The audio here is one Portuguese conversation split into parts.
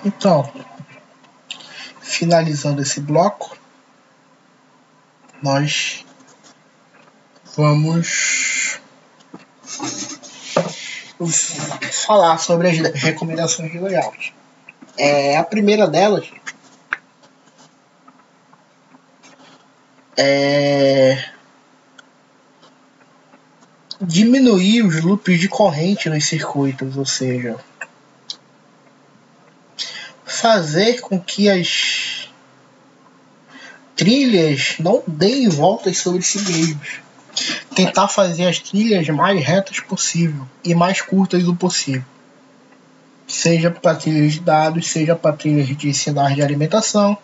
Então, finalizando esse bloco, nós vamos falar sobre as recomendações de layout. A primeira delas é diminuir os loops de corrente nos circuitos, ou seja, fazer com que as trilhas não deem voltas sobre si mesmas. Tentar fazer as trilhas mais retas possível e mais curtas o possível. Seja para trilhas de dados, seja para trilhas de sinais de alimentação,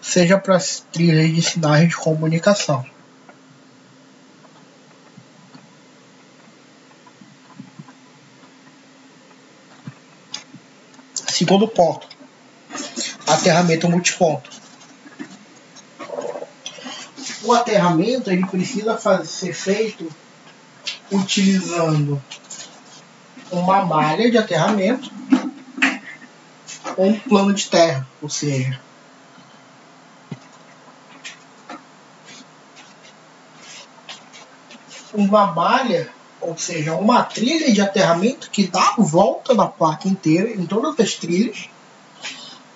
seja para trilhas de sinais de comunicação. Segundo ponto, aterramento multiponto. O aterramento ele precisa ser feito utilizando uma malha de aterramento ou um plano de terra, ou seja, uma malha, ou seja, uma trilha de aterramento que dá a volta na placa inteira, em todas as trilhas,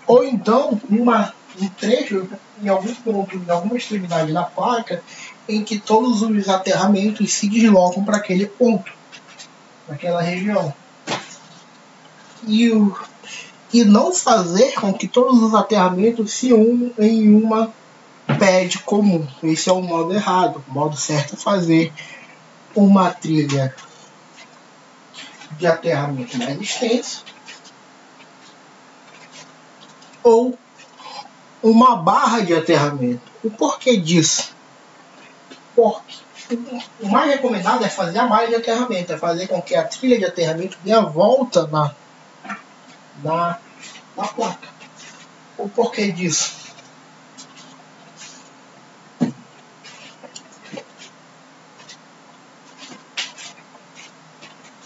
ou então um trecho em algum ponto, em alguma extremidade da placa, em que todos os aterramentos se deslocam para aquele ponto, naquela região. E não fazer com que todos os aterramentos se unam em uma pad comum. Esse é o modo errado. O modo certo é fazer uma trilha de aterramento mais extensa ou uma barra de aterramento. O porquê disso? Porque o mais recomendado é fazer a malha de aterramento, é fazer com que a trilha de aterramento dê a volta na placa. O porquê disso?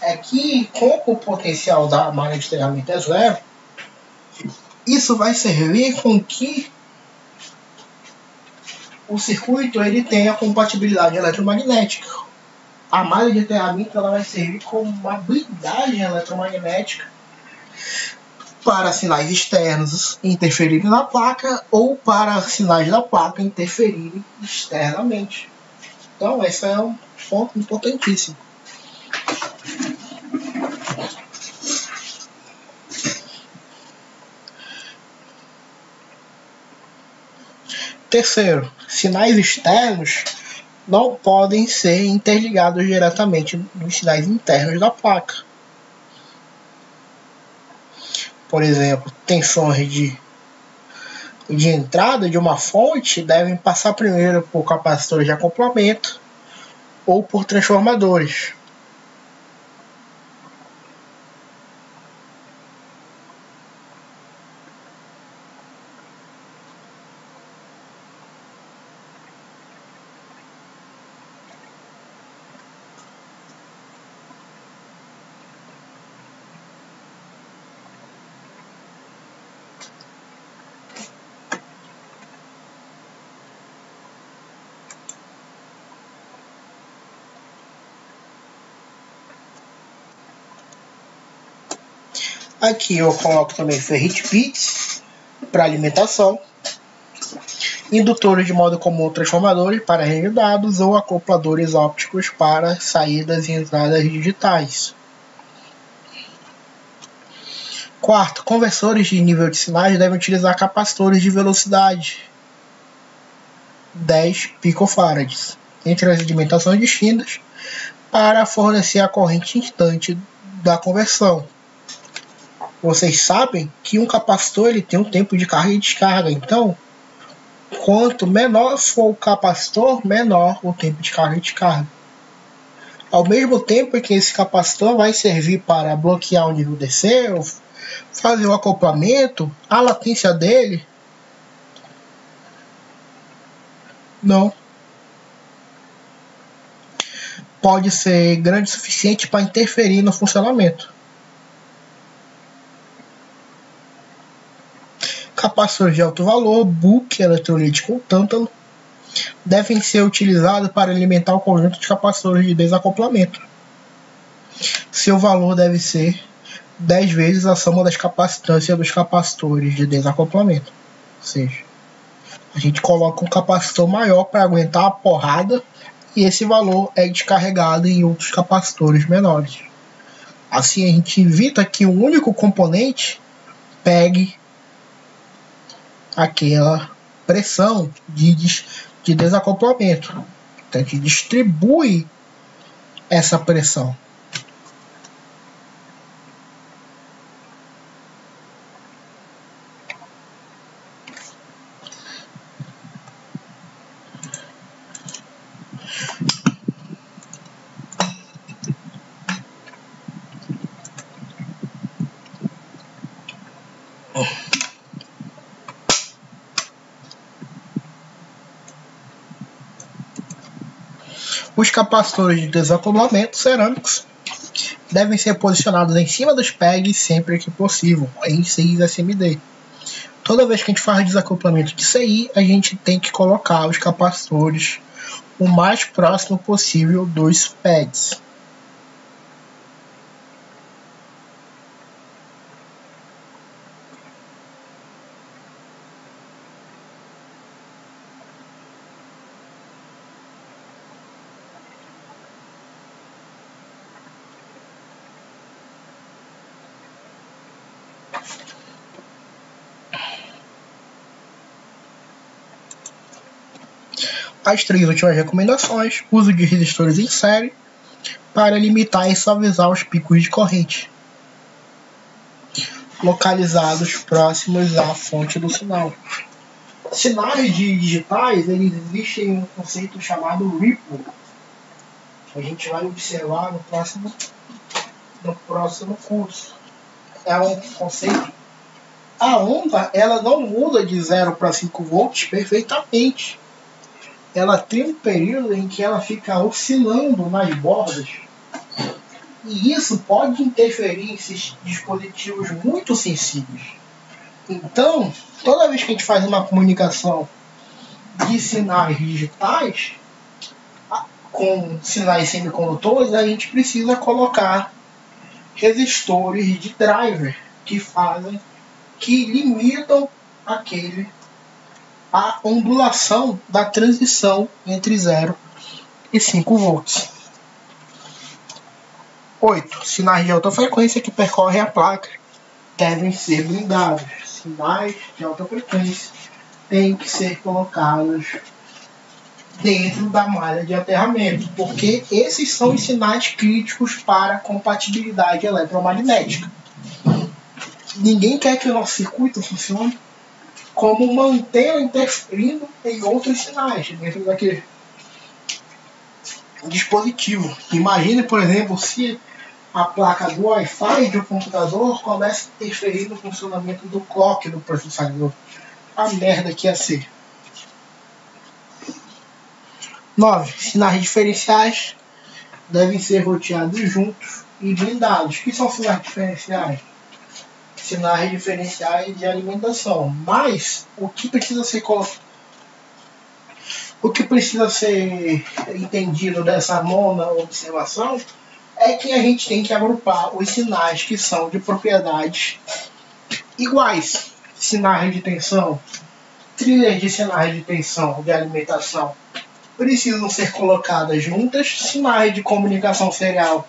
É que, como o potencial da malha de aterramento é zero, isso vai servir com que o circuito ele tenha compatibilidade eletromagnética. A malha de aterramento ela vai servir como uma blindagem eletromagnética para sinais externos interferirem na placa ou para sinais da placa interferirem externamente. Então, esse é um ponto importantíssimo. Terceiro, sinais externos não podem ser interligados diretamente nos sinais internos da placa. Por exemplo, tensões de entrada de uma fonte devem passar primeiro por capacitores de acoplamento ou por transformadores. Aqui eu coloco também ferrite bits para alimentação, indutores de modo comum, transformadores para rede de dados ou acopladores ópticos para saídas e entradas digitais. Quarto, conversores de nível de sinais devem utilizar capacitores de velocidade 10 picofarads entre as dimensões distintas para fornecer a corrente instante da conversão. Vocês sabem que um capacitor ele tem um tempo de carga e descarga, então quanto menor for o capacitor, menor o tempo de carga e descarga. Ao mesmo tempo que esse capacitor vai servir para bloquear o nível DC, ou fazer o acoplamento, a latência dele não pode ser grande o suficiente para interferir no funcionamento. capacitores de alto valor, book, eletrolítico ou tântalo, devem ser utilizados para alimentar o conjunto de capacitores de desacoplamento. Seu valor deve ser 10 vezes a soma das capacitâncias dos capacitores de desacoplamento. Ou seja, a gente coloca um capacitor maior para aguentar a porrada e esse valor é descarregado em outros capacitores menores. Assim a gente evita que um único componente pegue aquela pressão de desacoplamento. Então a gente distribui essa pressão. Os capacitores de desacoplamento cerâmicos devem ser posicionados em cima dos pegs sempre que possível, em 6 SMD. Toda vez que a gente faz desacoplamento de CI, a gente tem que colocar os capacitores o mais próximo possível dos pegs. As 3 últimas recomendações: uso de resistores em série para limitar e suavizar os picos de corrente, localizados próximos à fonte do sinal. Sinais digitais, eles existem um conceito chamado ripple, que a gente vai observar no próximo curso. É um conceito. A onda, ela não muda de 0 para 5 volts perfeitamente. Ela tem um período em que ela fica oscilando nas bordas. E isso pode interferir em esses dispositivos muito sensíveis. Então, toda vez que a gente faz uma comunicação de sinais digitais com sinais semicondutores, a gente precisa colocar resistores de driver que limitam a ondulação da transição entre 0 e 5 volts. 8. Sinais de alta frequência que percorrem a placa devem ser blindados. Sinais de alta frequência têm que ser colocados dentro da malha de aterramento, porque esses são os sinais críticos para a compatibilidade eletromagnética. Ninguém quer que o nosso circuito funcione como uma antena interferindo em outros sinais dentro daquele dispositivo. Imagine, por exemplo, se a placa do Wi-Fi do computador começa a interferir no funcionamento do clock do processador. A merda que ia ser. 9. Sinais diferenciais devem ser roteados juntos e blindados. O que são sinais diferenciais? Sinais diferenciais de alimentação. Mas o que precisa ser entendido dessa nona observação é que a gente tem que agrupar os sinais que são de propriedades iguais. Sinais de tensão, trilhas de sinais de tensão de alimentação precisam ser colocadas juntas. Sinais de comunicação serial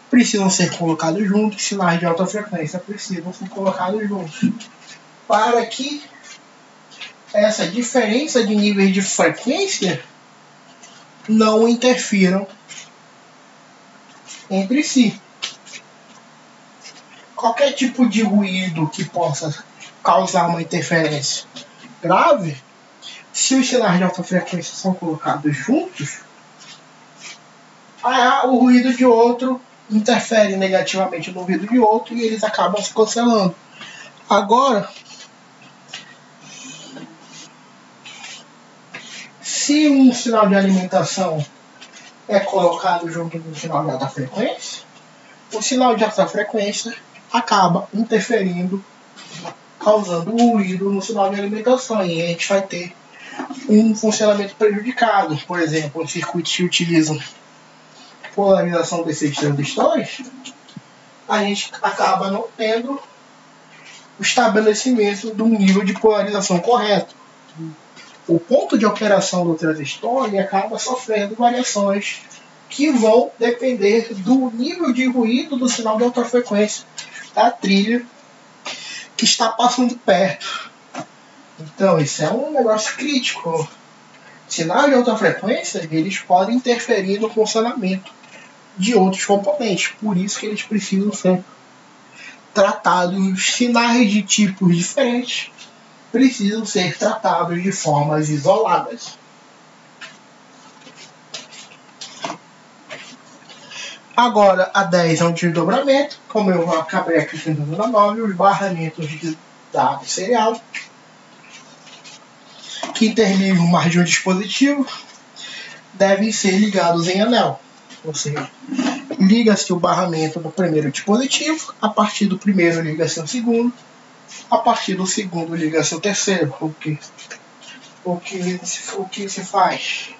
precisam ser colocados juntos. Sinais de alta frequência precisam ser colocados juntos. Para que essa diferença de níveis de frequência não interfiram entre si. Qualquer tipo de ruído que possa causar uma interferência grave, se os sinais de alta frequência são colocados juntos, o ruído de outro interfere negativamente no ruído de outro e eles acabam se cancelando. Agora, se um sinal de alimentação é colocado junto com o sinal de alta frequência, o sinal de alta frequência acaba interferindo causando ruído no sinal de alimentação, e a gente vai ter um funcionamento prejudicado. Por exemplo, os circuitos que utilizam polarização desses transistores, a gente acaba não tendo o estabelecimento de um nível de polarização correto. O ponto de operação do transistor acaba sofrendo variações que vão depender do nível de ruído do sinal de alta frequência da trilha que está passando perto. Então, isso é um negócio crítico. Sinais de alta frequência, eles podem interferir no funcionamento de outros componentes. Por isso que eles precisam ser tratados. Sinais de tipos diferentes precisam ser tratados de formas isoladas. Agora, a 10 é um desdobramento, como eu acabei acrescentando na 9, os barramentos de dado serial que interligam mais de um dispositivo devem ser ligados em anel. Ou seja, liga-se o barramento do primeiro dispositivo, a partir do primeiro liga-se o segundo, a partir do segundo liga-se o terceiro. O que se faz?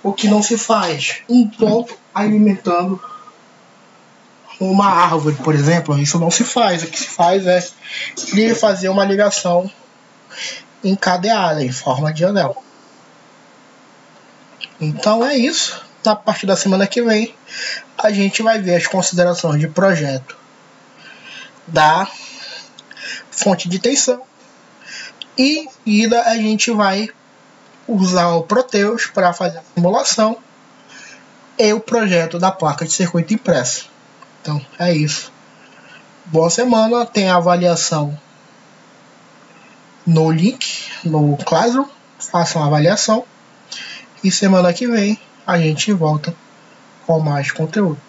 O que não se faz? Um ponto alimentando uma árvore, por exemplo. Isso não se faz. O que se faz é fazer uma ligação encadeada em forma de anel. Então é isso. Na partir da semana que vem, a gente vai ver as considerações de projeto da fonte de tensão, e a gente vai usar o Proteus para fazer a simulação e o projeto da placa de circuito impresso. Então é isso. Boa semana. Tem a avaliação no link, no Classroom. Façam a avaliação. E semana que vem a gente volta com mais conteúdo.